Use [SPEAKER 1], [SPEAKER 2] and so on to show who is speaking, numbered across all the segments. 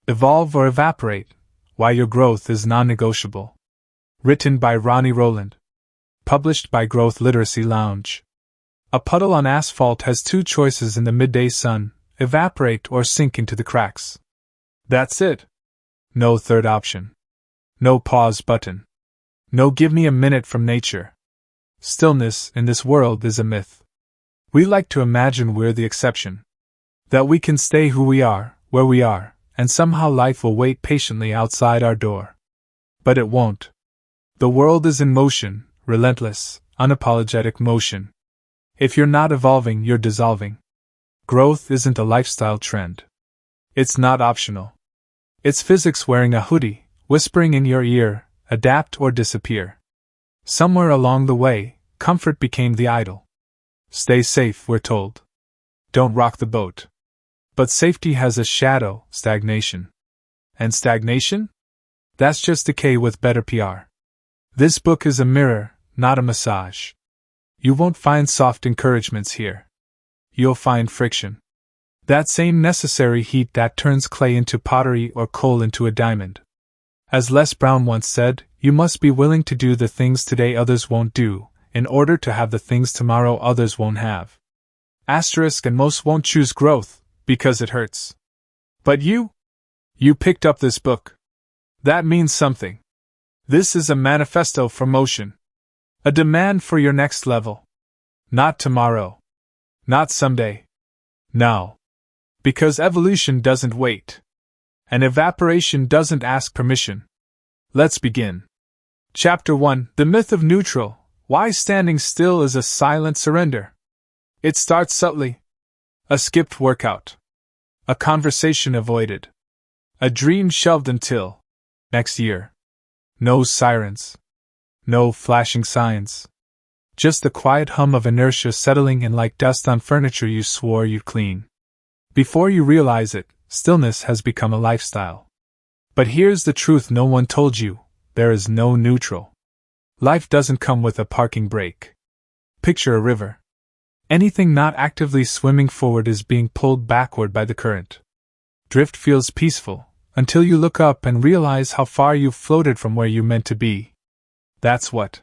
[SPEAKER 1] Evolve or Evaporate, Why Your Growth Is Non-Negotiable. Written by Ronnie Rowland. Published by Growth Literacy Lounge. A puddle on asphalt has two choices in the midday sun: evaporate or sink into the cracks. That's it. No third option. No pause button. No give me a minute from nature. Stillness in this world is a myth. We like to imagine we're the exception. That we can stay who we are, where we are, and somehow life will wait patiently outside our door. But it won't. The world is in motion, relentless, unapologetic motion. If you're not evolving, you're dissolving. Growth isn't a lifestyle trend. It's not optional. It's physics wearing a hoodie, whispering in your ear, adapt or disappear. Somewhere along the way, comfort became the idol. Stay safe, we're told. Don't rock the boat. But safety has a shadow: stagnation. And stagnation? That's just decay with better PR. This book is a mirror, not a massage. You won't find soft encouragements here. You'll find friction. That same necessary heat that turns clay into pottery or coal into a diamond. As Les Brown once said, you must be willing to do the things today others won't do, in order to have the things tomorrow others won't have. Asterisk, and most won't choose growth, because it hurts. But you picked up this book. That means something. This is a manifesto for motion. A demand for your next level. Not tomorrow. Not someday. Now. Because evolution doesn't wait. And evaporation doesn't ask permission. Let's begin. Chapter 1: The Myth of Neutral. Why standing still is a silent surrender. It starts subtly. A skipped workout. A conversation avoided. A dream shelved until next year. No sirens. No flashing signs. Just the quiet hum of inertia settling in like dust on furniture you swore you'd clean. Before you realize it, stillness has become a lifestyle. But here's the truth no one told you: there is no neutral. Life doesn't come with a parking brake. Picture a river. Anything not actively swimming forward is being pulled backward by the current. Drift feels peaceful, until you look up and realize how far you've floated from where you meant to be. That's what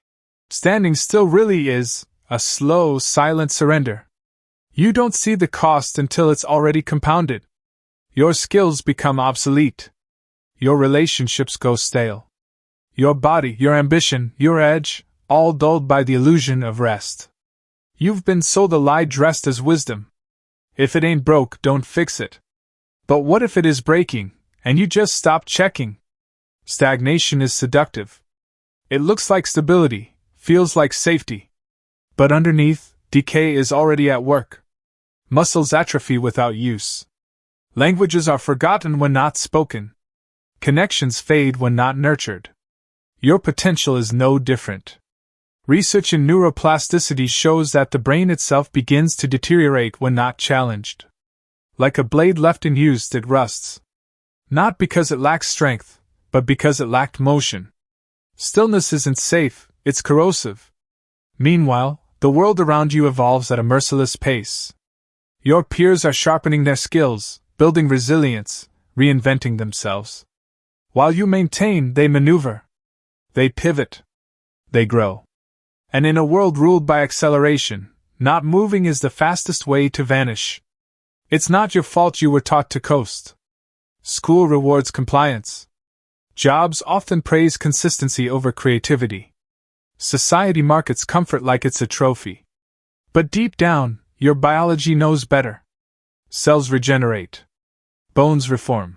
[SPEAKER 1] standing still really is: a slow, silent surrender. You don't see the cost until it's already compounded. Your skills become obsolete. Your relationships go stale. Your body, your ambition, your edge, all dulled by the illusion of rest. You've been sold a lie dressed as wisdom. If it ain't broke, don't fix it. But what if it is breaking, and you just stop checking? Stagnation is seductive. It looks like stability, feels like safety. But underneath, decay is already at work. Muscles atrophy without use. Languages are forgotten when not spoken. Connections fade when not nurtured. Your potential is no different. Research in neuroplasticity shows that the brain itself begins to deteriorate when not challenged. Like a blade left unused, it rusts. Not because it lacks strength, but because it lacked motion. Stillness isn't safe, it's corrosive. Meanwhile, the world around you evolves at a merciless pace. Your peers are sharpening their skills, building resilience, reinventing themselves. While you maintain, they maneuver. They pivot. They grow. And in a world ruled by acceleration, not moving is the fastest way to vanish. It's not your fault you were taught to coast. School rewards compliance. Jobs often praise consistency over creativity. Society markets comfort like it's a trophy. But deep down, your biology knows better. Cells regenerate. Bones reform.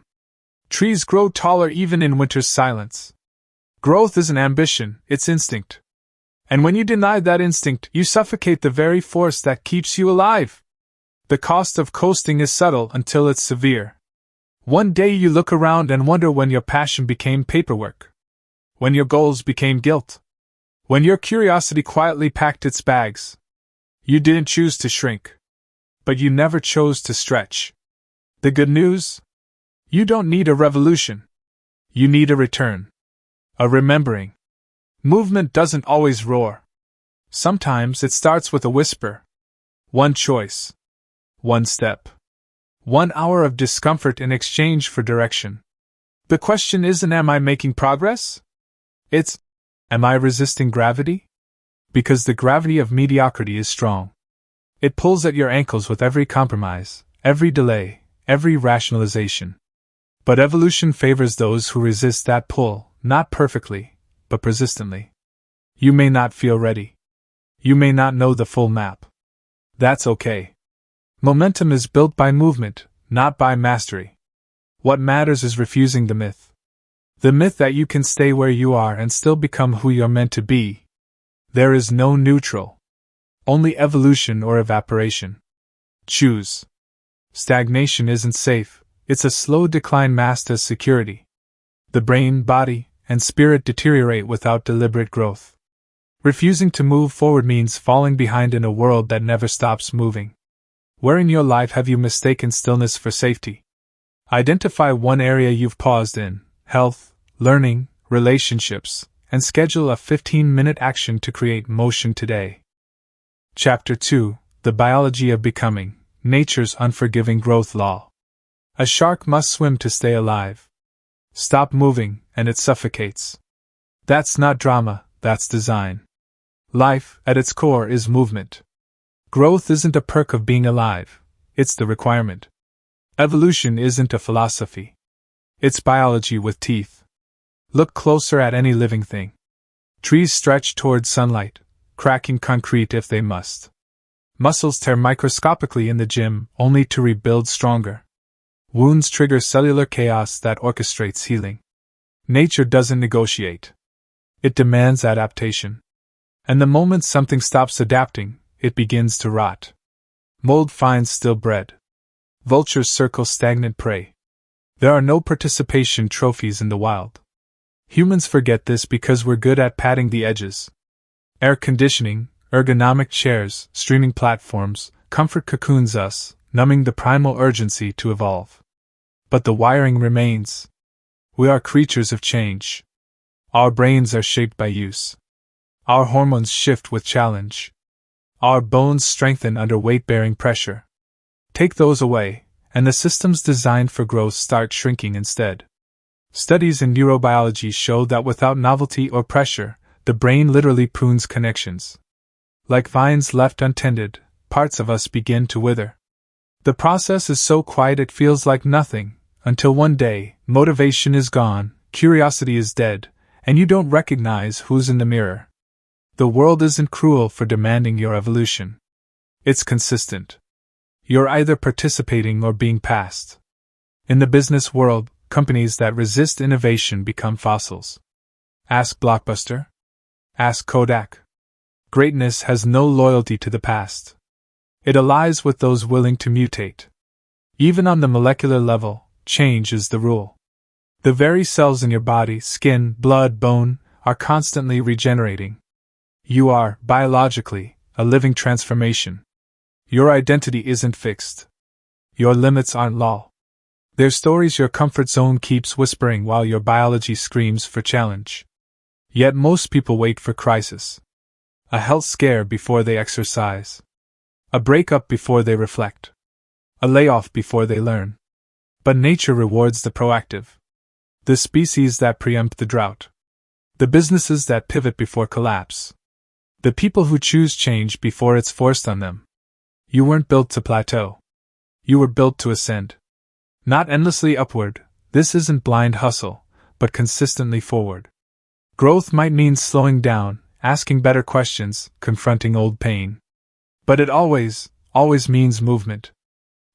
[SPEAKER 1] Trees grow taller even in winter's silence. Growth isn't ambition, it's instinct. And when you deny that instinct, you suffocate the very force that keeps you alive. The cost of coasting is subtle until it's severe. One day you look around and wonder when your passion became paperwork. When your goals became guilt. When your curiosity quietly packed its bags. You didn't choose to shrink. But you never chose to stretch. The good news? You don't need a revolution. You need a return. A remembering. Movement doesn't always roar. Sometimes it starts with a whisper. One choice. One step. 1 hour of discomfort in exchange for direction. The question isn't am I making progress? It's, am I resisting gravity? Because the gravity of mediocrity is strong. It pulls at your ankles with every compromise, every delay, every rationalization. But evolution favors those who resist that pull, not perfectly, but persistently. You may not feel ready. You may not know the full map. That's okay. Momentum is built by movement, not by mastery. What matters is refusing the myth. The myth that you can stay where you are and still become who you're meant to be. There is no neutral. Only evolution or evaporation. Choose. Stagnation isn't safe, it's a slow decline masked as security. The brain, body, and spirit deteriorate without deliberate growth. Refusing to move forward means falling behind in a world that never stops moving. Where in your life have you mistaken stillness for safety? Identify one area you've paused in: health, learning, relationships, and schedule a 15-minute action to create motion today. Chapter 2: The Biology of Becoming, Nature's Unforgiving Growth Law. A shark must swim to stay alive. Stop moving, and it suffocates. That's not drama, that's design. Life, at its core, is movement. Growth isn't a perk of being alive, it's the requirement. Evolution isn't a philosophy. It's biology with teeth. Look closer at any living thing. Trees stretch toward sunlight, cracking concrete if they must. Muscles tear microscopically in the gym, only to rebuild stronger. Wounds trigger cellular chaos that orchestrates healing. Nature doesn't negotiate. It demands adaptation. And the moment something stops adapting, it begins to rot. Mold finds still bread. Vultures circle stagnant prey. There are no participation trophies in the wild. Humans forget this because we're good at padding the edges. Air conditioning, ergonomic chairs, streaming platforms, comfort cocoons us, numbing the primal urgency to evolve. But the wiring remains. We are creatures of change. Our brains are shaped by use. Our hormones shift with challenge. Our bones strengthen under weight-bearing pressure. Take those away, and the systems designed for growth start shrinking instead. Studies in neurobiology show that without novelty or pressure, the brain literally prunes connections. Like vines left untended, parts of us begin to wither. The process is so quiet it feels like nothing, until one day, motivation is gone, curiosity is dead, and you don't recognize who's in the mirror. The world isn't cruel for demanding your evolution. It's consistent. You're either participating or being passed. In the business world, companies that resist innovation become fossils. Ask Blockbuster. Ask Kodak. Greatness has no loyalty to the past. It allies with those willing to mutate. Even on the molecular level, change is the rule. The very cells in your body, skin, blood, bone, are constantly regenerating. You are, biologically, a living transformation. Your identity isn't fixed. Your limits aren't law. They're stories your comfort zone keeps whispering while your biology screams for challenge. Yet most people wait for crisis. A health scare before they exercise. A breakup before they reflect. A layoff before they learn. But nature rewards the proactive. The species that preempt the drought. The businesses that pivot before collapse. The people who choose change before it's forced on them. You weren't built to plateau. You were built to ascend. Not endlessly upward, this isn't blind hustle, but consistently forward. Growth might mean slowing down, asking better questions, confronting old pain. But it always means movement.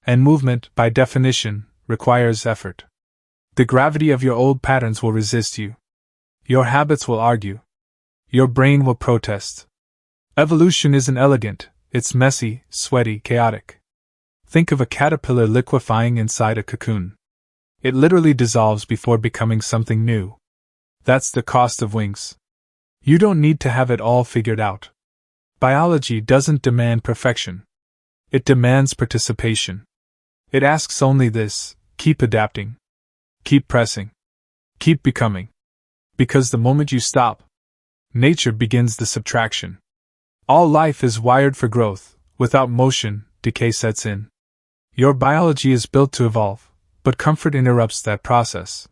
[SPEAKER 1] And movement, by definition, requires effort. The gravity of your old patterns will resist you. Your habits will argue. Your brain will protest. Evolution isn't elegant, it's messy, sweaty, chaotic. Think of a caterpillar liquefying inside a cocoon. It literally dissolves before becoming something new. That's the cost of wings. You don't need to have it all figured out. Biology doesn't demand perfection. It demands participation. It asks only this: keep adapting. Keep pressing. Keep becoming. Because the moment you stop, nature begins the subtraction. All life is wired for growth. Without motion, decay sets in. Your biology is built to evolve, but comfort interrupts that process.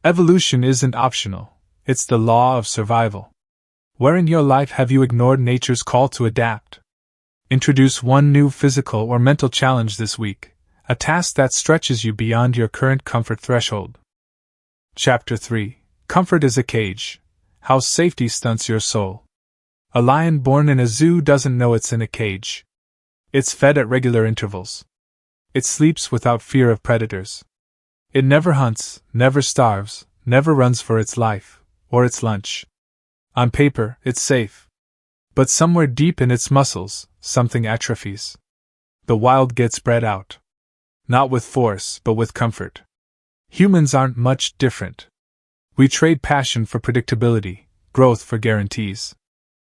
[SPEAKER 1] Evolution isn't optional, it's the law of survival. Where in your life have you ignored nature's call to adapt? Introduce one new physical or mental challenge this week, a task that stretches you beyond your current comfort threshold. Chapter 3: Comfort is a Cage. How Safety Stunts Your Soul. A lion born in a zoo doesn't know it's in a cage. It's fed at regular intervals. It sleeps without fear of predators. It never hunts, never starves, never runs for its life, or its lunch. On paper, it's safe. But somewhere deep in its muscles, something atrophies. The wild gets bred out. Not with force, but with comfort. Humans aren't much different. We trade passion for predictability, growth for guarantees.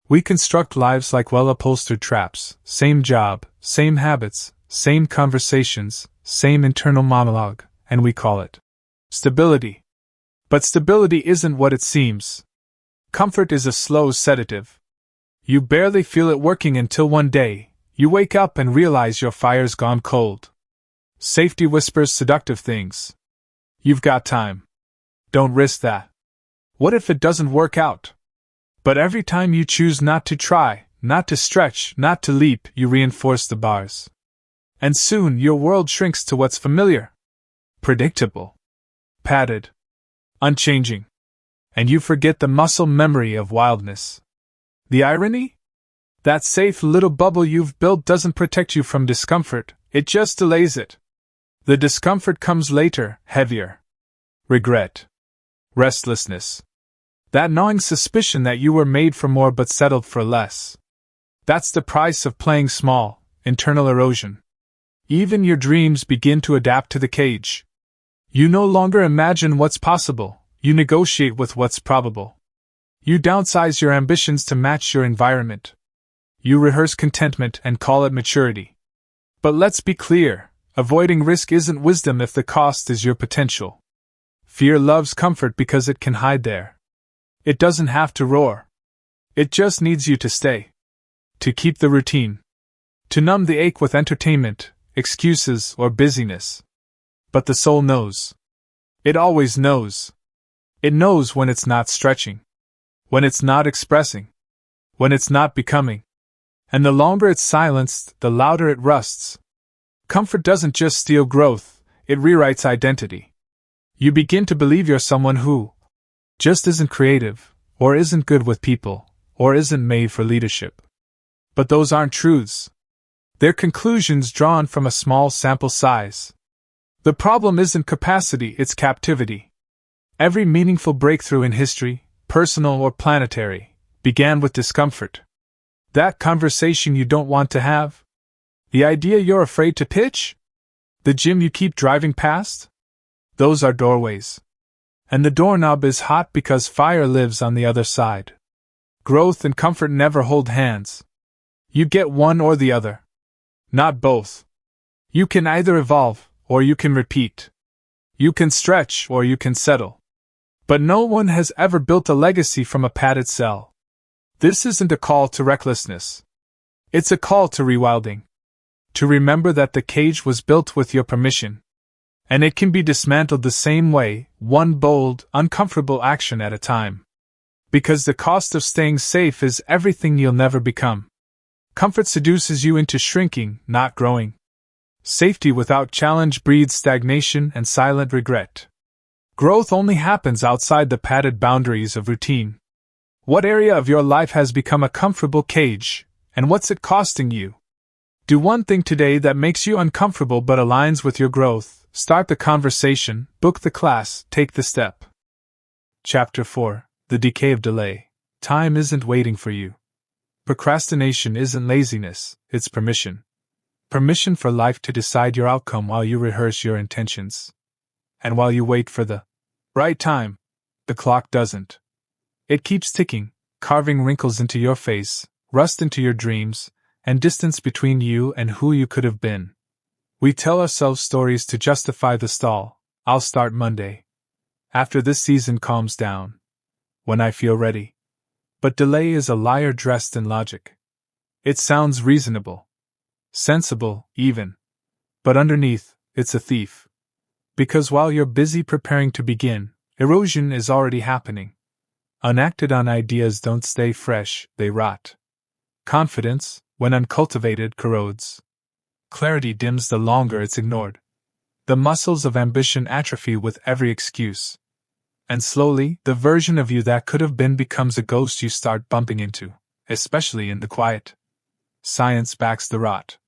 [SPEAKER 1] We construct lives like well-upholstered traps, same job, same habits, same conversations, same internal monologue, and we call it stability. But stability isn't what it seems. Comfort is a slow sedative. You barely feel it working until one day, you wake up and realize your fire's gone cold. Safety whispers seductive things. You've got time. Don't risk that. What if it doesn't work out? But every time you choose not to try, not to stretch, not to leap, you reinforce the bars. And soon your world shrinks to what's familiar. Predictable. Padded. Unchanging. And you forget the muscle memory of wildness. The irony? That safe little bubble you've built doesn't protect you from discomfort, it just delays it. The discomfort comes later, heavier. Regret. Restlessness. That gnawing suspicion that you were made for more but settled for less. That's the price of playing small, internal erosion. Even your dreams begin to adapt to the cage. You no longer imagine what's possible, you negotiate with what's probable. You downsize your ambitions to match your environment. You rehearse contentment and call it maturity. But let's be clear, avoiding risk isn't wisdom if the cost is your potential. Fear loves comfort because it can hide there. It doesn't have to roar. It just needs you to stay. To keep the routine. To numb the ache with entertainment, excuses, or busyness. But the soul knows. It always knows. It knows when it's not stretching. When it's not expressing. When it's not becoming. And the longer it's silenced, the louder it rusts. Comfort doesn't just steal growth, it rewrites identity. You begin to believe you're someone who just isn't creative, or isn't good with people, or isn't made for leadership. But those aren't truths. They're conclusions drawn from a small sample size. The problem isn't capacity, it's captivity. Every meaningful breakthrough in history, personal or planetary, began with discomfort. That conversation you don't want to have? The idea you're afraid to pitch? The gym you keep driving past? Those are doorways. And the doorknob is hot because fire lives on the other side. Growth and comfort never hold hands. You get one or the other. Not both. You can either evolve, or you can repeat. You can stretch, or you can settle. But no one has ever built a legacy from a padded cell. This isn't a call to recklessness. It's a call to rewilding. To remember that the cage was built with your permission. And it can be dismantled the same way, one bold, uncomfortable action at a time. Because the cost of staying safe is everything you'll never become. Comfort seduces you into shrinking, not growing. Safety without challenge breeds stagnation and silent regret. Growth only happens outside the padded boundaries of routine. What area of your life has become a comfortable cage, and what's it costing you? Do one thing today that makes you uncomfortable but aligns with your growth. Start the conversation, book the class, take the step. Chapter 4: The Decay of Delay. Time isn't waiting for you. Procrastination isn't laziness, it's permission. Permission for life to decide your outcome while you rehearse your intentions. And while you wait for the right time, the clock doesn't. It keeps ticking, carving wrinkles into your face, rust into your dreams, and distance between you and who you could have been. We tell ourselves stories to justify the stall. I'll start Monday. After this season calms down. When I feel ready. But delay is a liar dressed in logic. It sounds reasonable. Sensible, even. But underneath, it's a thief. Because while you're busy preparing to begin, Erosion is already happening. Unacted on ideas don't stay fresh, they rot. Confidence, when uncultivated, corrodes. Clarity dims the longer it's ignored. The muscles of ambition atrophy with every excuse. And slowly, the version of you that could have been becomes a ghost you start bumping into, especially in the quiet. Science backs the rot.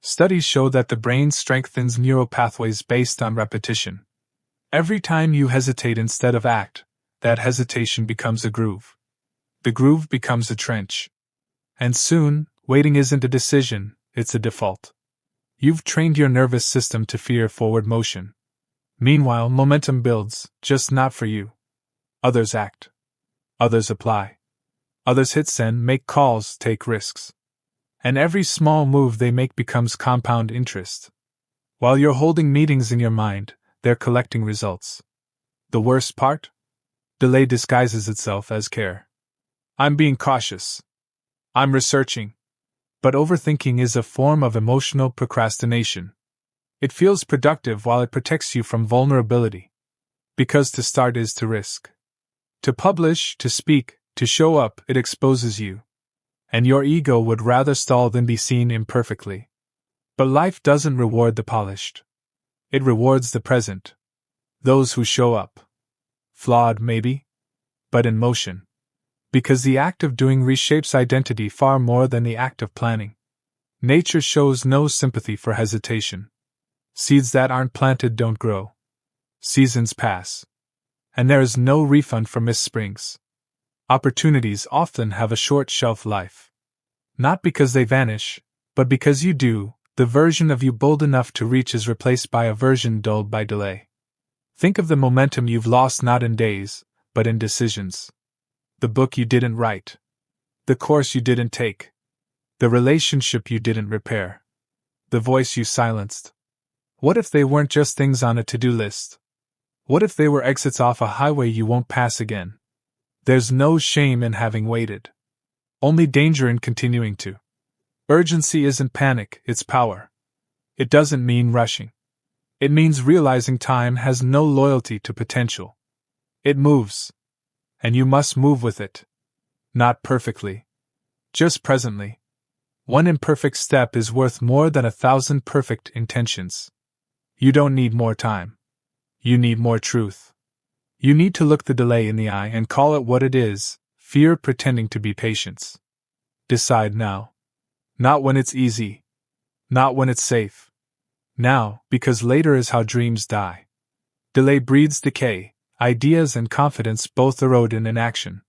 [SPEAKER 1] Studies show that the brain strengthens neural pathways based on repetition. Every time you hesitate instead of act, that hesitation becomes a groove. The groove becomes a trench. And soon, waiting isn't a decision, it's a default. You've trained your nervous system to fear forward motion. Meanwhile, momentum builds, just not for you. Others act. Others apply. Others hit send, make calls, take risks. And every small move they make becomes compound interest. While you're holding meetings in your mind, they're collecting results. The worst part? Delay disguises itself as care. I'm being cautious. I'm researching. But overthinking is a form of emotional procrastination. It feels productive while it protects you from vulnerability. Because to start is to risk. To publish, to speak, to show up, it exposes you. And your ego would rather stall than be seen imperfectly. But life doesn't reward the polished. It rewards the present. Those who show up. Flawed, maybe, but in motion. Because the act of doing reshapes identity far more than the act of planning. Nature shows no sympathy for hesitation. Seeds that aren't planted don't grow. Seasons pass. And there is no refund for missed springs. Opportunities often have a short shelf life. Not because they vanish, but because you do. The version of you bold enough to reach is replaced by a version dulled by delay. Think of the momentum you've lost not in days, but in decisions. The book you didn't write. The course you didn't take. The relationship you didn't repair. The voice you silenced. What if they weren't just things on a to-do list? What if they were exits off a highway you won't pass again? There's no shame in having waited. Only danger in continuing to. Urgency isn't panic, it's power. It doesn't mean rushing. It means realizing time has no loyalty to potential. It moves. And you must move with it. Not perfectly. Just presently. One imperfect step is worth more than 1,000 perfect intentions. You don't need more time. You need more truth. You need to look the delay in the eye and call it what it is, fear pretending to be patience. Decide now. Not when it's easy. Not when it's safe. Now, because later is how dreams die. Delay breeds decay. Ideas and confidence both erode in inaction.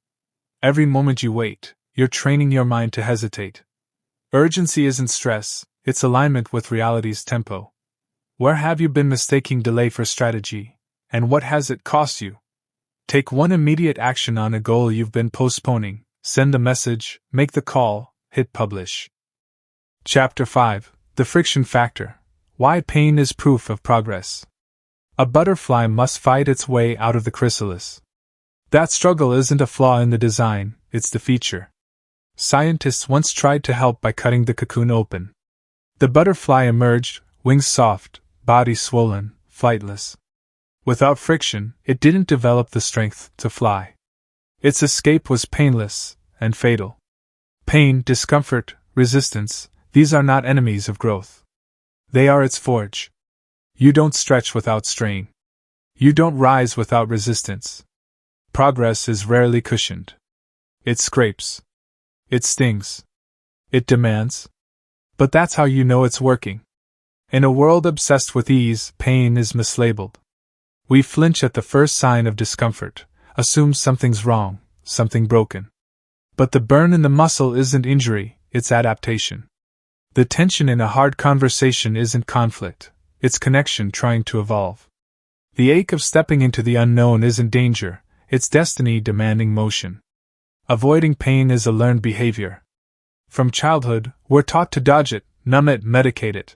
[SPEAKER 1] Every moment you wait, you're training your mind to hesitate. Urgency isn't stress, it's alignment with reality's tempo. Where have you been mistaking delay for strategy, and what has it cost you? Take one immediate action on a goal you've been postponing, send a message, make the call, hit publish. Chapter 5: The Friction Factor. Why Pain is Proof of Progress. A butterfly must fight its way out of the chrysalis. That struggle isn't a flaw in the design, it's the feature. Scientists once tried to help by cutting the cocoon open. The butterfly emerged, wings soft, body swollen, flightless. Without friction, it didn't develop the strength to fly. Its escape was painless and fatal. Pain, discomfort, resistance, these are not enemies of growth. They are its forge. You don't stretch without strain. You don't rise without resistance. Progress is rarely cushioned. It scrapes. It stings. It demands. But that's how you know it's working. In a world obsessed with ease, pain is mislabeled. We flinch at the first sign of discomfort, assume something's wrong, something broken. But the burn in the muscle isn't injury, it's adaptation. The tension in a hard conversation isn't conflict. It's connection trying to evolve. The ache of stepping into the unknown isn't danger, it's destiny demanding motion. Avoiding pain is a learned behavior. From childhood, we're taught to dodge it, numb it, medicate it.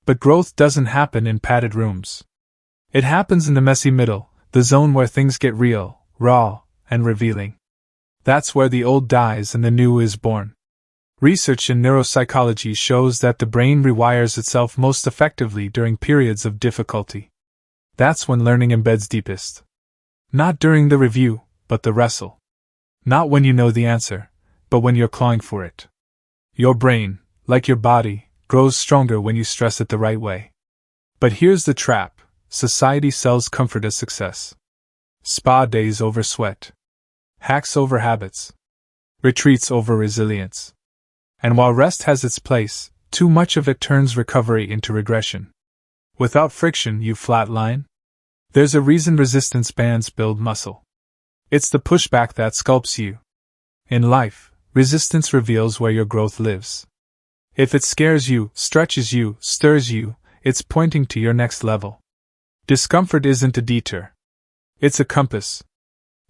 [SPEAKER 1] But growth doesn't happen in padded rooms. It happens in the messy middle, the zone where things get real, raw, and revealing. That's where the old dies and the new is born. Research in neuropsychology shows that the brain rewires itself most effectively during periods of difficulty. That's when learning embeds deepest. Not during the review, but the wrestle. Not when you know the answer, but when you're clawing for it. Your brain, like your body, grows stronger when you stress it the right way. But here's the trap: society sells comfort as success. Spa days over sweat. Hacks over habits. Retreats over resilience. And while rest has its place, too much of it turns recovery into regression. Without friction, you flatline. There's a reason resistance bands build muscle. It's the pushback that sculpts you. In life, resistance reveals where your growth lives. If it scares you, stretches you, stirs you, it's pointing to your next level. Discomfort isn't a detour. It's a compass.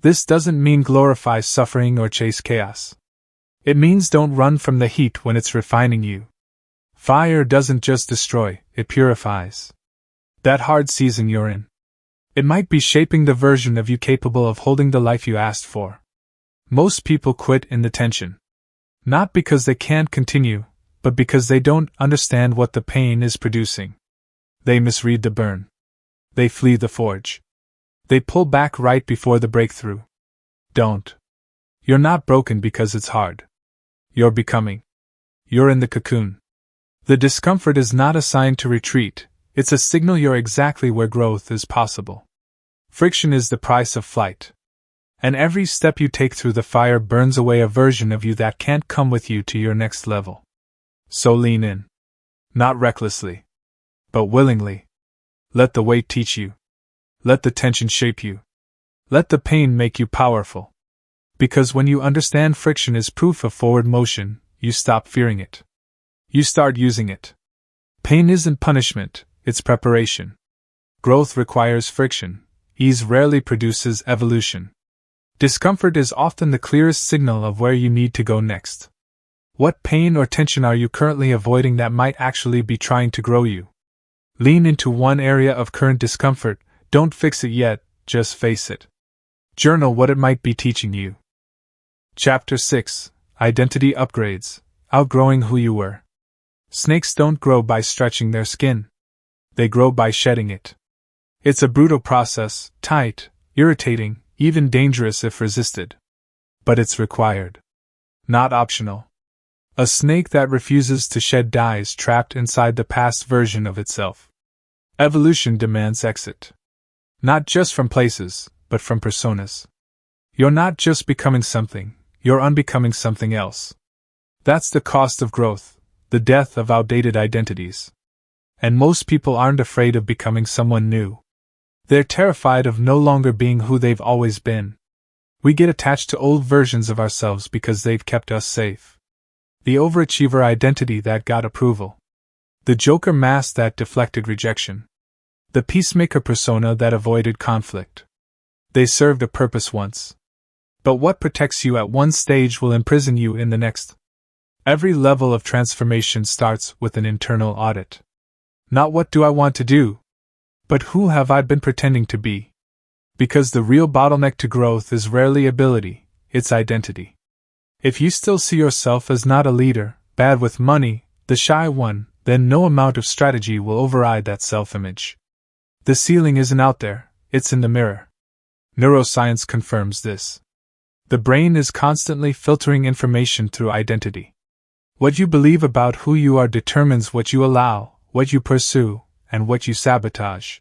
[SPEAKER 1] This doesn't mean glorify suffering or chase chaos. It means don't run from the heat when it's refining you. Fire doesn't just destroy, it purifies. That hard season you're in, it might be shaping the version of you capable of holding the life you asked for. Most people quit in the tension. Not because they can't continue, but because they don't understand what the pain is producing. They misread the burn. They flee the forge. They pull back right before the breakthrough. Don't. You're not broken because it's hard. You're becoming. You're in the cocoon. The discomfort is not a sign to retreat, it's a signal you're exactly where growth is possible. Friction is the price of flight. And every step you take through the fire burns away a version of you that can't come with you to your next level. So lean in. Not recklessly, but willingly. Let the weight teach you. Let the tension shape you. Let the pain make you powerful. Because when you understand friction is proof of forward motion, you stop fearing it. You start using it. Pain isn't punishment, it's preparation. Growth requires friction. Ease rarely produces evolution. Discomfort is often the clearest signal of where you need to go next. What pain or tension are you currently avoiding that might actually be trying to grow you? Lean into one area of current discomfort. Don't fix it yet, just face it. Journal what it might be teaching you. Chapter 6: Identity Upgrades. Outgrowing who you were. Snakes don't grow by stretching their skin. They grow by shedding it. It's a brutal process, tight, irritating, even dangerous if resisted. But it's required. Not optional. A snake that refuses to shed dies trapped inside the past version of itself. Evolution demands exit. Not just from places, but from personas. You're not just becoming something, you're unbecoming something else. That's the cost of growth, the death of outdated identities. And most people aren't afraid of becoming someone new. They're terrified of no longer being who they've always been. We get attached to old versions of ourselves because they've kept us safe. The overachiever identity that got approval. The joker mask that deflected rejection. The peacemaker persona that avoided conflict. They served a purpose once. But what protects you at one stage will imprison you in the next. Every level of transformation starts with an internal audit. Not what do I want to do, but who have I been pretending to be? Because the real bottleneck to growth is rarely ability, it's identity. If you still see yourself as not a leader, bad with money, the shy one, then no amount of strategy will override that self-image. The ceiling isn't out there, it's in the mirror. Neuroscience confirms this. The brain is constantly filtering information through identity. What you believe about who you are determines what you allow, what you pursue, and what you sabotage.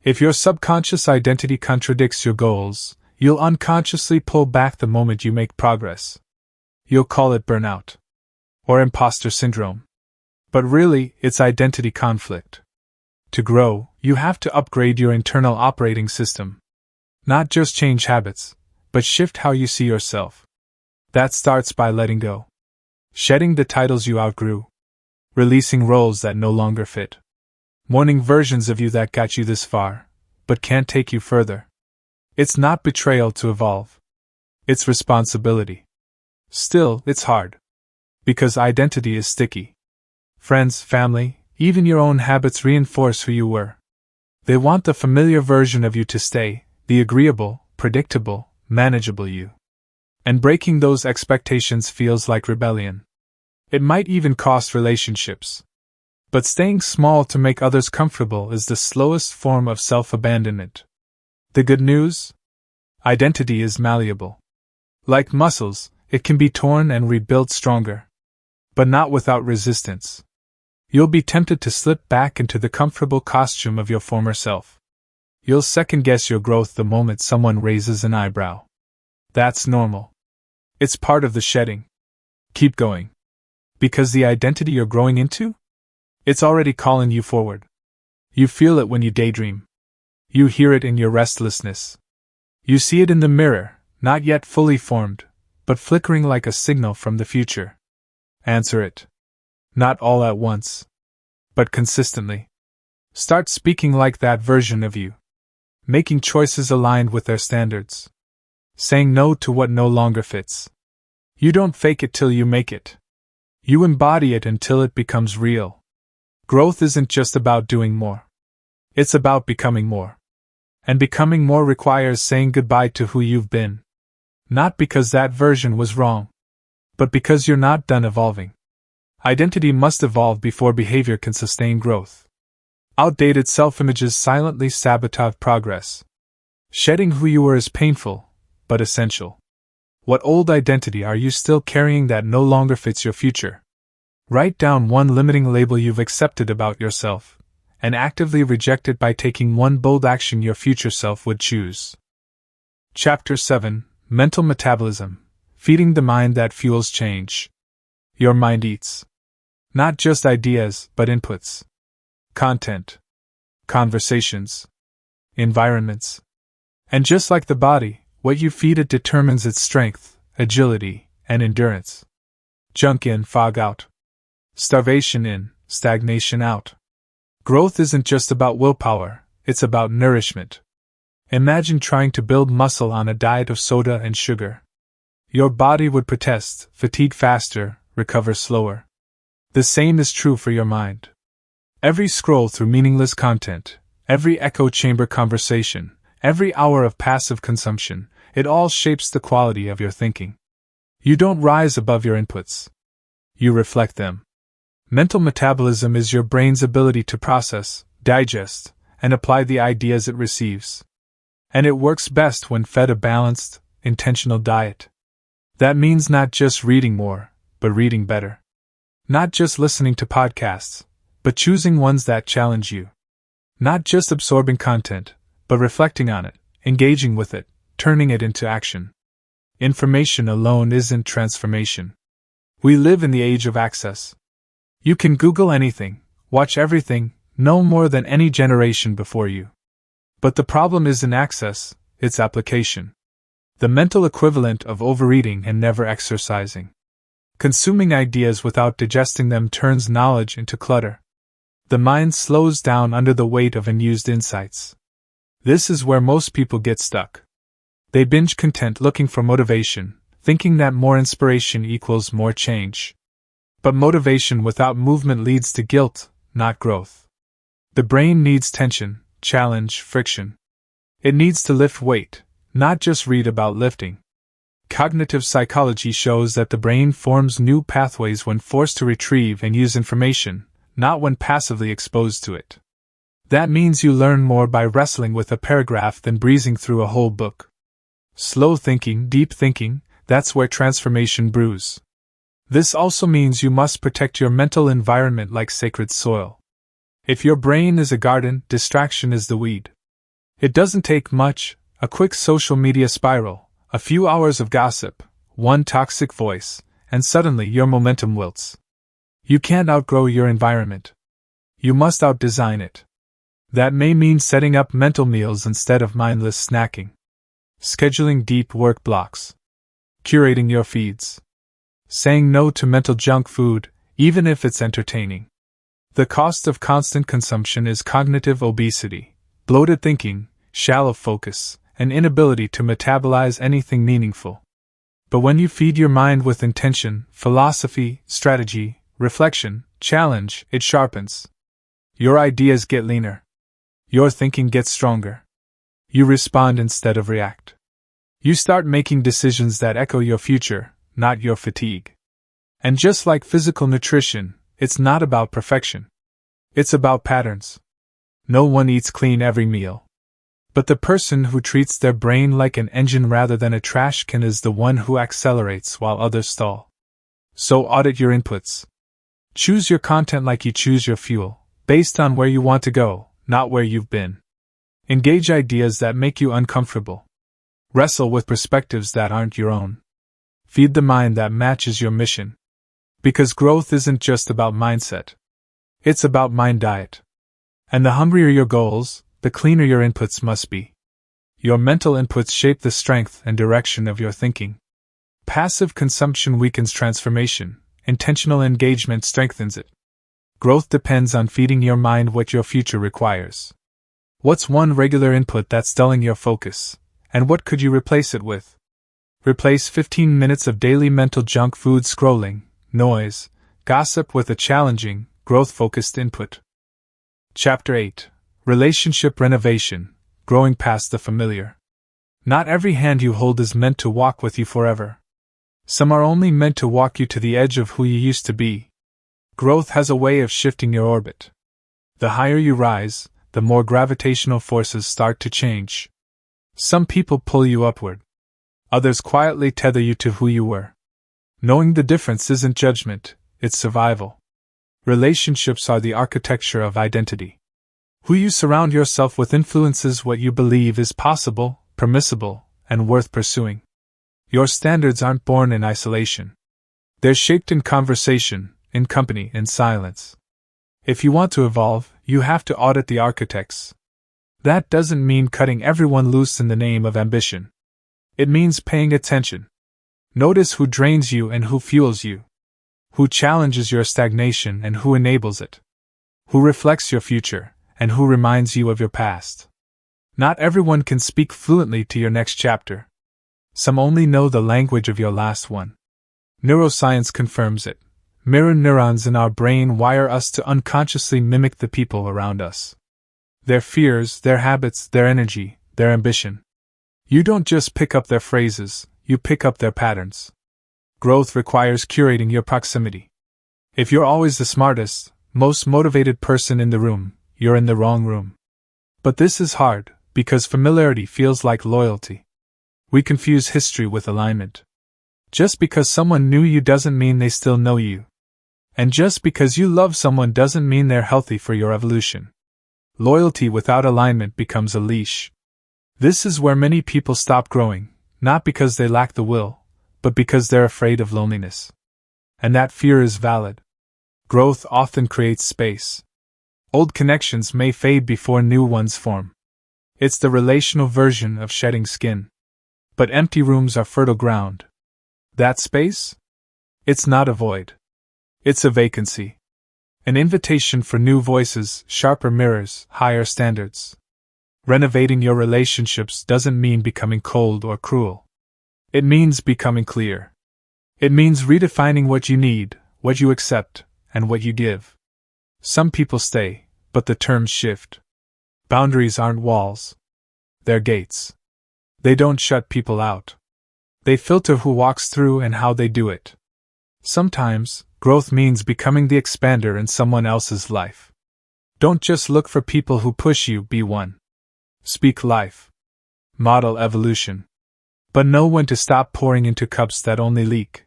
[SPEAKER 1] If your subconscious identity contradicts your goals, you'll unconsciously pull back the moment you make progress. You'll call it burnout. Or imposter syndrome. But really, it's identity conflict. To grow, you have to upgrade your internal operating system. Not just change habits, but shift how you see yourself. That starts by letting go. Shedding the titles you outgrew. Releasing roles that no longer fit. Mourning versions of you that got you this far, but can't take you further. It's not betrayal to evolve. It's responsibility. Still, it's hard. Because identity is sticky. Friends, family, even your own habits reinforce who you were. They want the familiar version of you to stay, the agreeable, predictable, manageable you. And breaking those expectations feels like rebellion. It might even cost relationships. But staying small to make others comfortable is the slowest form of self-abandonment. The good news? Identity is malleable. Like muscles, it can be torn and rebuilt stronger. But not without resistance. You'll be tempted to slip back into the comfortable costume of your former self. You'll second-guess your growth the moment someone raises an eyebrow. That's normal. It's part of the shedding. Keep going. Because the identity you're growing into? It's already calling you forward. You feel it when you daydream. You hear it in your restlessness. You see it in the mirror, not yet fully formed, but flickering like a signal from the future. Answer it. Not all at once, but consistently. Start speaking like that version of you. Making choices aligned with their standards. Saying no to what no longer fits. You don't fake it till you make it. You embody it until it becomes real. Growth isn't just about doing more. It's about becoming more. And becoming more requires saying goodbye to who you've been. Not because that version was wrong, but because you're not done evolving. Identity must evolve before behavior can sustain growth. Outdated self-images silently sabotage progress. Shedding who you were is painful, but essential. What old identity are you still carrying that no longer fits your future? Write down one limiting label you've accepted about yourself, and actively reject it by taking one bold action your future self would choose. Chapter 7: Mental Metabolism: Feeding the Mind That Fuels Change. Your mind eats. Not just ideas, but inputs. Content. Conversations. Environments. And just like the body, what you feed it determines its strength, agility, and endurance. Junk in, fog out. Starvation in, stagnation out. Growth isn't just about willpower, it's about nourishment. Imagine trying to build muscle on a diet of soda and sugar. Your body would protest, fatigue faster, recover slower. The same is true for your mind. Every scroll through meaningless content, every echo chamber conversation, every hour of passive consumption, it all shapes the quality of your thinking. You don't rise above your inputs. You reflect them. Mental metabolism is your brain's ability to process, digest, and apply the ideas it receives. And it works best when fed a balanced, intentional diet. That means not just reading more, but reading better. Not just listening to podcasts, but choosing ones that challenge you. Not just absorbing content, but reflecting on it, engaging with it, turning it into action. Information alone isn't transformation. We live in the age of access. You can Google anything, watch everything, know more than any generation before you. But the problem isn't access, it's application. The mental equivalent of overeating and never exercising. Consuming ideas without digesting them turns knowledge into clutter. The mind slows down under the weight of unused insights. This is where most people get stuck. They binge content looking for motivation, thinking that more inspiration equals more change. But motivation without movement leads to guilt, not growth. The brain needs tension, challenge, friction. It needs to lift weight, not just read about lifting. Cognitive psychology shows that the brain forms new pathways when forced to retrieve and use information, not when passively exposed to it. That means you learn more by wrestling with a paragraph than breezing through a whole book. Slow thinking, deep thinking, that's where transformation brews. This also means you must protect your mental environment like sacred soil. If your brain is a garden, distraction is the weed. It doesn't take much, a quick social media spiral, a few hours of gossip, one toxic voice, and suddenly your momentum wilts. You can't outgrow your environment. You must outdesign it. That may mean setting up mental meals instead of mindless snacking. Scheduling deep work blocks. Curating your feeds. Saying no to mental junk food, even if it's entertaining. The cost of constant consumption is cognitive obesity, bloated thinking, shallow focus, and inability to metabolize anything meaningful. But when you feed your mind with intention, philosophy, strategy, reflection, challenge, it sharpens. Your ideas get leaner. Your thinking gets stronger. You respond instead of react. You start making decisions that echo your future, not your fatigue. And just like physical nutrition, it's not about perfection. It's about patterns. No one eats clean every meal. But the person who treats their brain like an engine rather than a trash can is the one who accelerates while others stall. So audit your inputs. Choose your content like you choose your fuel, based on where you want to go, not where you've been. Engage ideas that make you uncomfortable. Wrestle with perspectives that aren't your own. Feed the mind that matches your mission. Because growth isn't just about mindset. It's about mind diet. And the hungrier your goals, the cleaner your inputs must be. Your mental inputs shape the strength and direction of your thinking. Passive consumption weakens transformation, intentional engagement strengthens it. Growth depends on feeding your mind what your future requires. What's one regular input that's dulling your focus, and what could you replace it with? Replace 15 minutes of daily mental junk food scrolling, noise, gossip with a challenging, growth-focused input. Chapter 8. Relationship Renovation, Growing Past the Familiar. Not every hand you hold is meant to walk with you forever. Some are only meant to walk you to the edge of who you used to be. Growth has a way of shifting your orbit. The higher you rise, the more gravitational forces start to change. Some people pull you upward. Others quietly tether you to who you were. Knowing the difference isn't judgment, it's survival. Relationships are the architecture of identity. Who you surround yourself with influences what you believe is possible, permissible, and worth pursuing. Your standards aren't born in isolation. They're shaped in conversation, in company, in silence. If you want to evolve, you have to audit the architects. That doesn't mean cutting everyone loose in the name of ambition. It means paying attention. Notice who drains you and who fuels you. Who challenges your stagnation and who enables it. Who reflects your future and who reminds you of your past. Not everyone can speak fluently to your next chapter. Some only know the language of your last one. Neuroscience confirms it. Mirror neurons in our brain wire us to unconsciously mimic the people around us. Their fears, their habits, their energy, their ambition. You don't just pick up their phrases, you pick up their patterns. Growth requires curating your proximity. If you're always the smartest, most motivated person in the room, you're in the wrong room. But this is hard, because familiarity feels like loyalty. We confuse history with alignment. Just because someone knew you doesn't mean they still know you. And just because you love someone doesn't mean they're healthy for your evolution. Loyalty without alignment becomes a leash. This is where many people stop growing, not because they lack the will, but because they're afraid of loneliness. And that fear is valid. Growth often creates space. Old connections may fade before new ones form. It's the relational version of shedding skin. But empty rooms are fertile ground. That space? It's not a void. It's a vacancy. An invitation for new voices, sharper mirrors, higher standards. Renovating your relationships doesn't mean becoming cold or cruel. It means becoming clear. It means redefining what you need, what you accept, and what you give. Some people stay, but the terms shift. Boundaries aren't walls. They're gates. They don't shut people out. They filter who walks through and how they do it. Sometimes, growth means becoming the expander in someone else's life. Don't just look for people who push you, be one. Speak life. Model evolution. But know when to stop pouring into cups that only leak.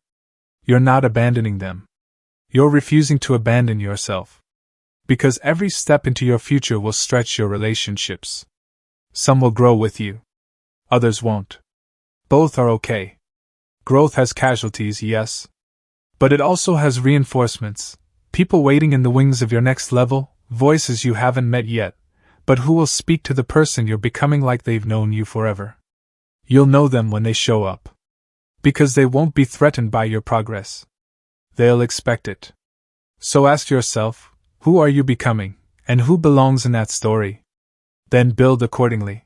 [SPEAKER 1] You're not abandoning them. You're refusing to abandon yourself. Because every step into your future will stretch your relationships. Some will grow with you. Others won't. Both are okay. Growth has casualties, yes. But it also has reinforcements, people waiting in the wings of your next level, voices you haven't met yet, but who will speak to the person you're becoming like they've known you forever. You'll know them when they show up. Because they won't be threatened by your progress. They'll expect it. So ask yourself, who are you becoming, and who belongs in that story? Then build accordingly.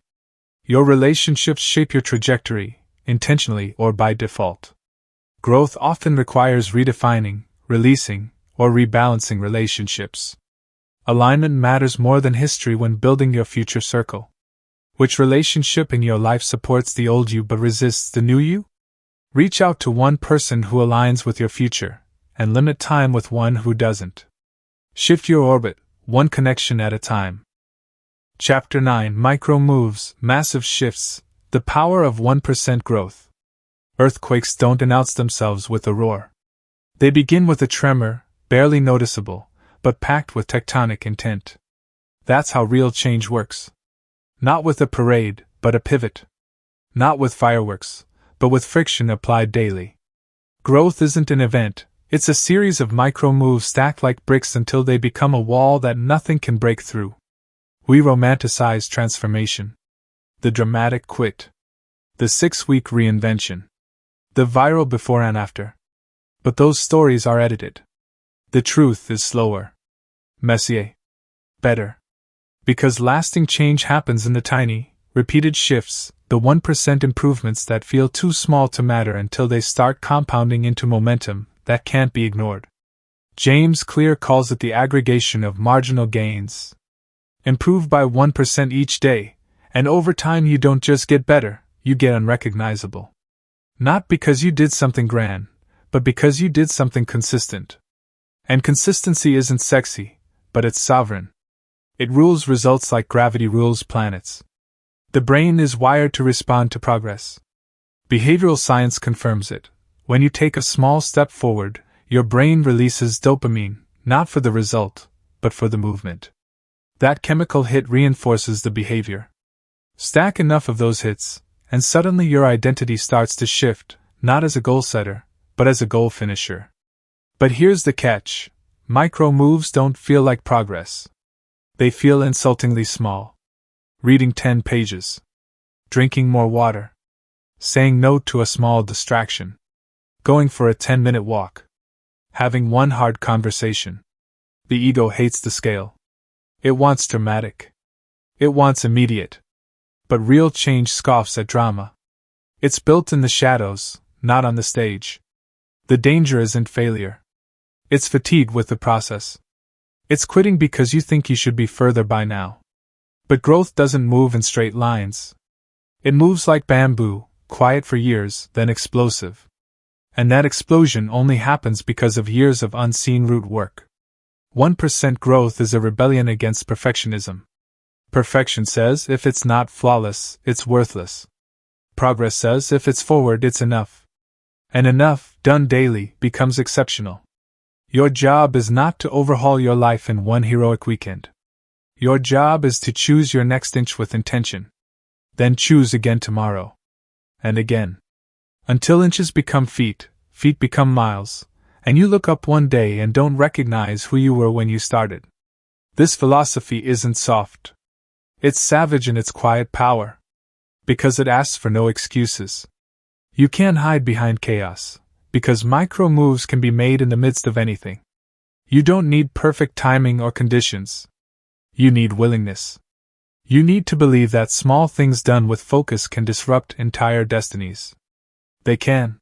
[SPEAKER 1] Your relationships shape your trajectory, intentionally or by default. Growth often requires redefining, releasing, or rebalancing relationships. Alignment matters more than history when building your future circle. Which relationship in your life supports the old you but resists the new you? Reach out to one person who aligns with your future, and limit time with one who doesn't. Shift your orbit, one connection at a time. Chapter 9: Micro Moves, Massive Shifts, the Power of 1% Growth. Earthquakes don't announce themselves with a roar. They begin with a tremor, barely noticeable, but packed with tectonic intent. That's how real change works. Not with a parade, but a pivot. Not with fireworks, but with friction applied daily. Growth isn't an event, it's a series of micro moves stacked like bricks until they become a wall that nothing can break through. We romanticize transformation. The dramatic quit. The 6-week reinvention. The viral before and after. But those stories are edited. The truth is slower. Messier. Better. Because lasting change happens in the tiny, repeated shifts, the 1% improvements that feel too small to matter until they start compounding into momentum that can't be ignored. James Clear calls it the aggregation of marginal gains. Improve by 1% each day, and over time you don't just get better, you get unrecognizable. Not because you did something grand, but because you did something consistent. And consistency isn't sexy, but it's sovereign. It rules results like gravity rules planets. The brain is wired to respond to progress. Behavioral science confirms it. When you take a small step forward, your brain releases dopamine, not for the result, but for the movement. That chemical hit reinforces the behavior. Stack enough of those hits, and suddenly your identity starts to shift, not as a goal setter, but as a goal finisher. But here's the catch: micro moves don't feel like progress. They feel insultingly small. Reading 10 pages. Drinking more water. Saying no to a small distraction. Going for a 10-minute walk. Having one hard conversation. The ego hates the scale. It wants dramatic. It wants immediate. But real change scoffs at drama. It's built in the shadows, not on the stage. The danger isn't failure. It's fatigue with the process. It's quitting because you think you should be further by now. But growth doesn't move in straight lines. It moves like bamboo, quiet for years, then explosive. And that explosion only happens because of years of unseen root work. 1% growth is a rebellion against perfectionism. Perfection says if it's not flawless, it's worthless. Progress says if it's forward, it's enough. And enough, done daily, becomes exceptional. Your job is not to overhaul your life in one heroic weekend. Your job is to choose your next inch with intention. Then choose again tomorrow. And again. Until inches become feet, feet become miles, and you look up one day and don't recognize who you were when you started. This philosophy isn't soft. It's savage in its quiet power. Because it asks for no excuses. You can't hide behind chaos, because micro moves can be made in the midst of anything. You don't need perfect timing or conditions. You need willingness. You need to believe that small things done with focus can disrupt entire destinies. They can.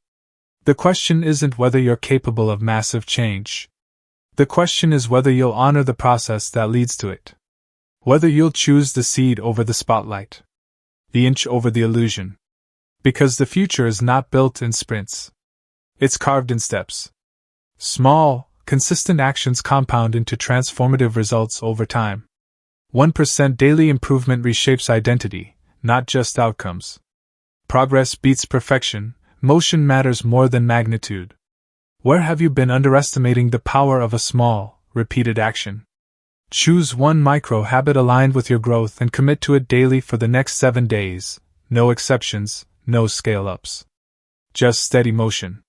[SPEAKER 1] The question isn't whether you're capable of massive change. The question is whether you'll honor the process that leads to it. Whether you'll choose the seed over the spotlight. The inch over the illusion. Because the future is not built in sprints. It's carved in steps. Small, consistent actions compound into transformative results over time. 1% daily improvement reshapes identity, not just outcomes. Progress beats perfection. Motion matters more than magnitude. Where have you been underestimating the power of a small, repeated action? Choose one micro habit aligned with your growth and commit to it daily for the next 7 days. No exceptions, no scale-ups. Just steady motion.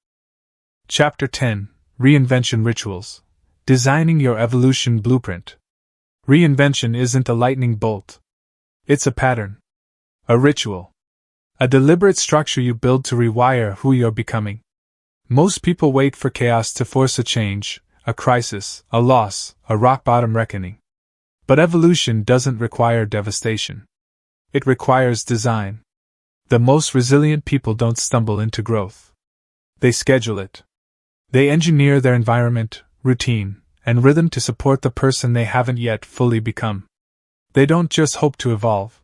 [SPEAKER 1] Chapter 10: Reinvention Rituals. Designing your evolution blueprint. Reinvention isn't a lightning bolt. It's a pattern. A ritual. A deliberate structure you build to rewire who you're becoming. Most people wait for chaos to force a change, a crisis, a loss, a rock-bottom reckoning. But evolution doesn't require devastation. It requires design. The most resilient people don't stumble into growth. They schedule it. They engineer their environment, routine, and rhythm to support the person they haven't yet fully become. They don't just hope to evolve.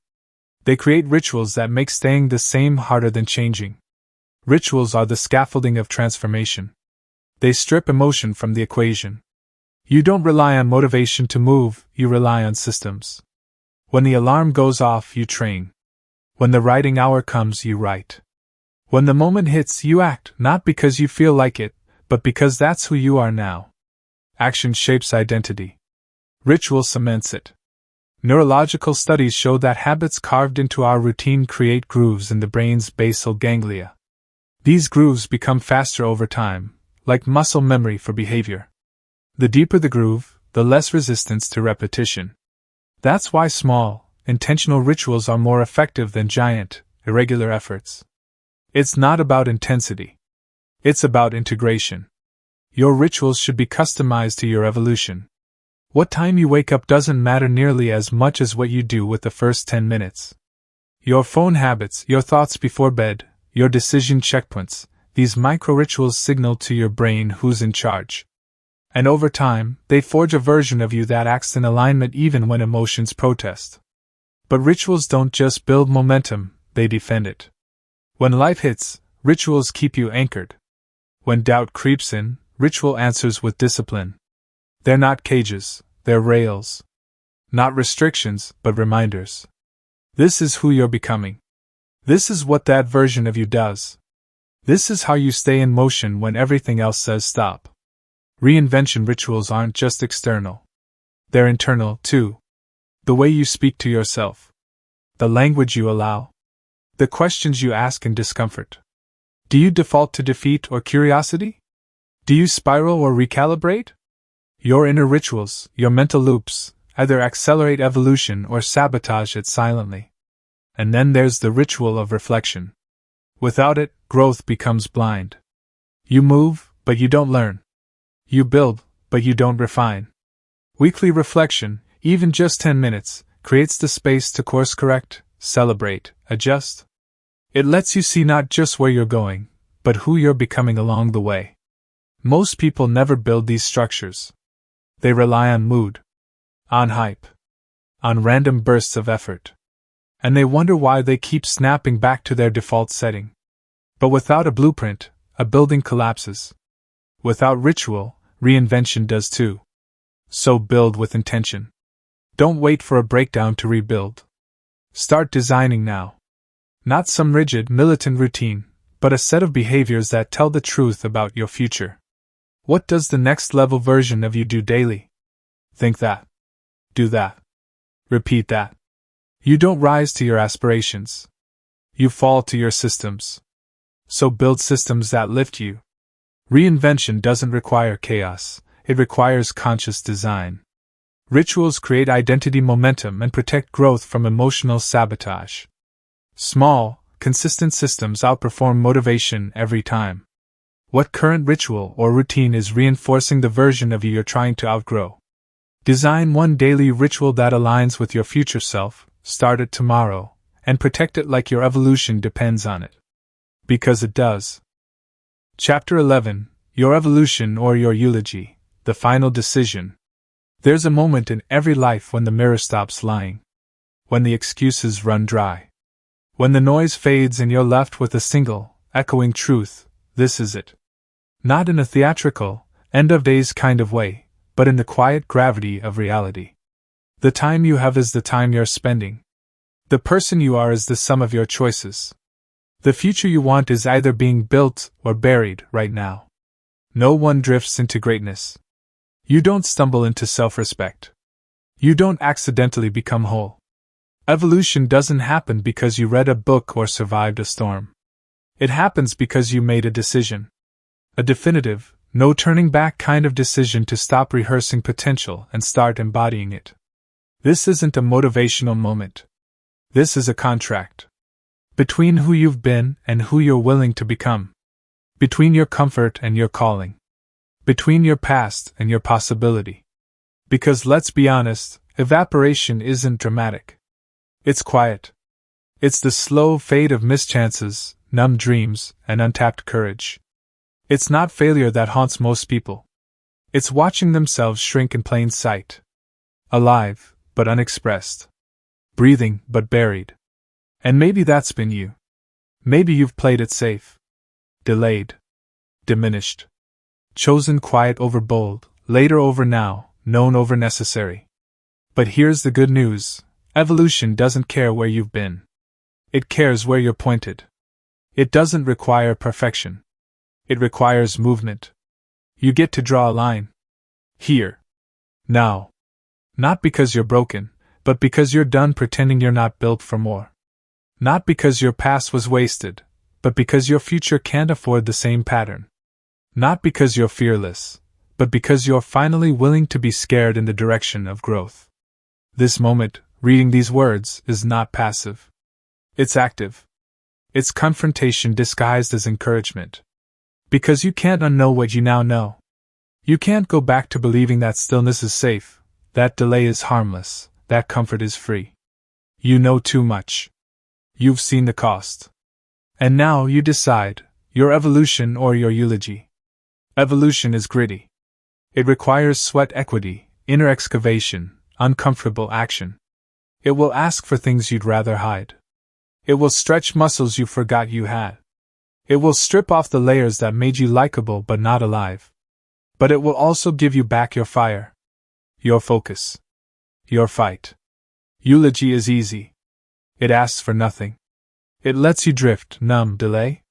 [SPEAKER 1] They create rituals that make staying the same harder than changing. Rituals are the scaffolding of transformation. They strip emotion from the equation. You don't rely on motivation to move, you rely on systems. When the alarm goes off, you train. When the writing hour comes, you write. When the moment hits, you act, not because you feel like it, but because that's who you are now. Action shapes identity. Ritual cements it. Neurological studies show that habits carved into our routine create grooves in the brain's basal ganglia. These grooves become faster over time, like muscle memory for behavior. The deeper the groove, the less resistance to repetition. That's why small, intentional rituals are more effective than giant, irregular efforts. It's not about intensity. It's about integration. Your rituals should be customized to your evolution. What time you wake up doesn't matter nearly as much as what you do with the first 10 minutes. Your phone habits, your thoughts before bed, your decision checkpoints, these micro-rituals signal to your brain who's in charge. And over time, they forge a version of you that acts in alignment even when emotions protest. But rituals don't just build momentum, they defend it. When life hits, rituals keep you anchored. When doubt creeps in, ritual answers with discipline. They're not cages, they're rails. Not restrictions, but reminders. This is who you're becoming. This is what that version of you does. This is how you stay in motion when everything else says stop. Reinvention rituals aren't just external. They're internal, too. The way you speak to yourself. The language you allow. The questions you ask in discomfort. Do you default to defeat or curiosity? Do you spiral or recalibrate? Your inner rituals, your mental loops, either accelerate evolution or sabotage it silently. And then there's the ritual of reflection. Without it, growth becomes blind. You move, but you don't learn. You build, but you don't refine. Weekly reflection, even just 10 minutes, creates the space to course correct, celebrate, adjust. It lets you see not just where you're going, but who you're becoming along the way. Most people never build these structures. They rely on mood, on hype, on random bursts of effort. And they wonder why they keep snapping back to their default setting. But without a blueprint, a building collapses. Without ritual, reinvention does too. So build with intention. Don't wait for a breakdown to rebuild. Start designing now. Not some rigid, militant routine, but a set of behaviors that tell the truth about your future. What does the next level version of you do daily? Think that. Do that. Repeat that. You don't rise to your aspirations. You fall to your systems. So build systems that lift you. Reinvention doesn't require chaos, it requires conscious design. Rituals create identity momentum and protect growth from emotional sabotage. Small, consistent systems outperform motivation every time. What current ritual or routine is reinforcing the version of you you're trying to outgrow? Design one daily ritual that aligns with your future self, start it tomorrow, and protect it like your evolution depends on it. Because it does. Chapter 11, Your Evolution or Your Eulogy, the Final Decision. There's a moment in every life when the mirror stops lying. When the excuses run dry. When the noise fades and you're left with a single, echoing truth, this is it. Not in a theatrical, end-of-days kind of way, but in the quiet gravity of reality. The time you have is the time you're spending. The person you are is the sum of your choices. The future you want is either being built or buried right now. No one drifts into greatness. You don't stumble into self-respect. You don't accidentally become whole. Evolution doesn't happen because you read a book or survived a storm. It happens because you made a decision. A definitive, no turning back kind of decision to stop rehearsing potential and start embodying it. This isn't a motivational moment. This is a contract. Between who you've been and who you're willing to become. Between your comfort and your calling. Between your past and your possibility. Because let's be honest, evaporation isn't dramatic. It's quiet. It's the slow fade of mischances, numb dreams, and untapped courage. It's not failure that haunts most people. It's watching themselves shrink in plain sight. Alive, but unexpressed. Breathing, but buried. And maybe that's been you. Maybe you've played it safe. Delayed. Diminished. Chosen quiet over bold, later over now, known over necessary. But here's the good news. Evolution doesn't care where you've been. It cares where you're pointed. It doesn't require perfection. It requires movement. You get to draw a line. Here. Now. Not because you're broken, but because you're done pretending you're not built for more. Not because your past was wasted, but because your future can't afford the same pattern. Not because you're fearless, but because you're finally willing to be scared in the direction of growth. This moment, reading these words, is not passive. It's active. It's confrontation disguised as encouragement. Because you can't unknow what you now know. You can't go back to believing that stillness is safe, that delay is harmless, that comfort is free. You know too much. You've seen the cost. And now you decide, your evolution or your eulogy. Evolution is gritty. It requires sweat equity, inner excavation, uncomfortable action. It will ask for things you'd rather hide. It will stretch muscles you forgot you had. It will strip off the layers that made you likable but not alive. But it will also give you back your fire. Your focus. Your fight. Eulogy is easy. It asks for nothing. It lets you drift, numb, delay.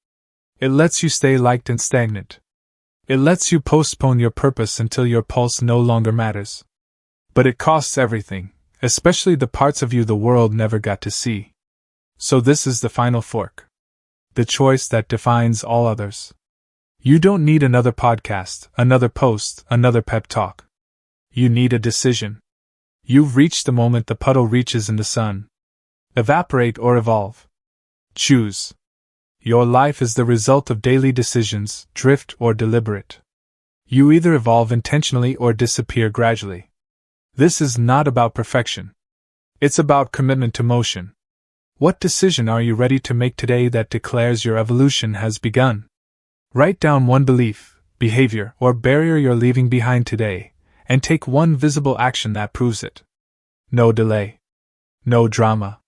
[SPEAKER 1] It lets you stay liked and stagnant. It lets you postpone your purpose until your pulse no longer matters. But it costs everything, especially the parts of you the world never got to see. So this is the final fork. The choice that defines all others. You don't need another podcast, another post, another pep talk. You need a decision. You've reached the moment the puddle reaches in the sun. Evaporate or evolve. Choose. Your life is the result of daily decisions, drift or deliberate. You either evolve intentionally or disappear gradually. This is not about perfection. It's about commitment to motion. What decision are you ready to make today that declares your evolution has begun? Write down one belief, behavior, or barrier you're leaving behind today, and take one visible action that proves it. No delay. No drama.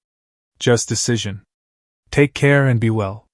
[SPEAKER 1] Just decision. Take care and be well.